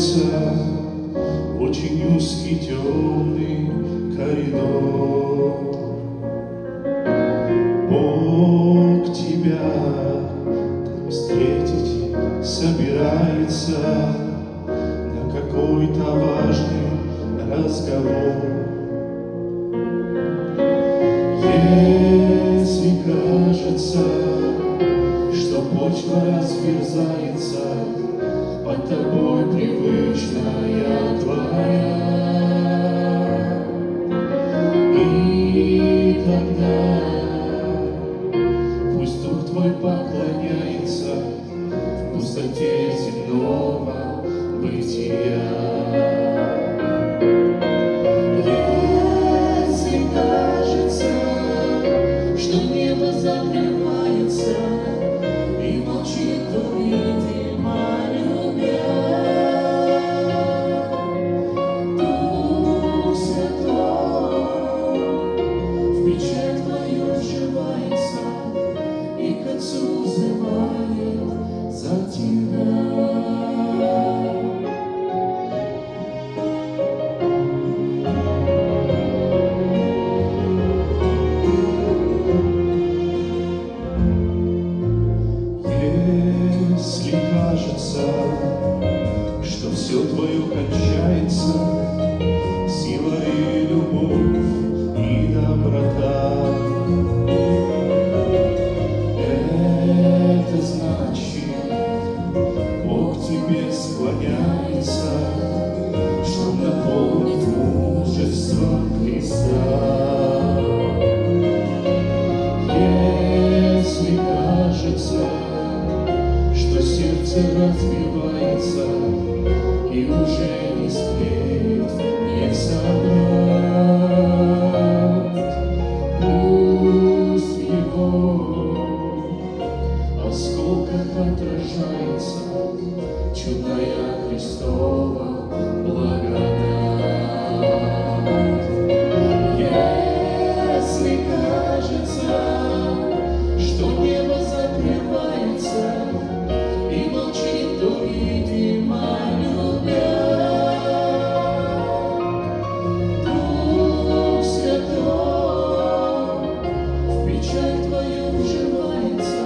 вливается в очень узкий темный коридор. Бог тебя там встретить собирается на какой-то важный разговор. Если кажется, что почва разверзается под тобой привычная твоя, и тогда пусть дух твой поклоняется в пустоте земного бытия. Если кажется, что небо закрывается и молчит, видимо, любя, Дух Святой в печать твою вживается и к Отцу взывает за тебя. Если кажется, что все твое кончается, сила и любовь и доброта, это значит, Бог тебе склоняется, чтоб наполнить мужеством Христа. Если кажется, что сердце разбивается и уже не склеить, не собрать, пусть в его осколках отражается чудная Христова благодать. Если кажется, что небо закрывается и молчит, то, видимо, любя, Дух Святой в печать твою вживается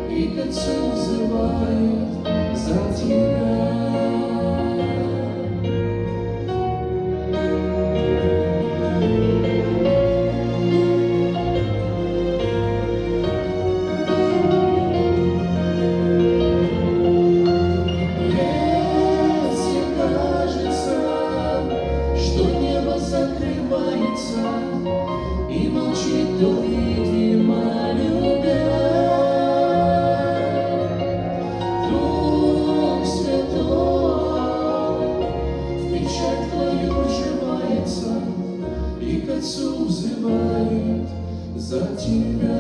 и к Отцу взывает за тебя. Закрывается и молчит, то, видимо, любя, Дух Святой в печать твою вживается и к Отцу взывает за тебя.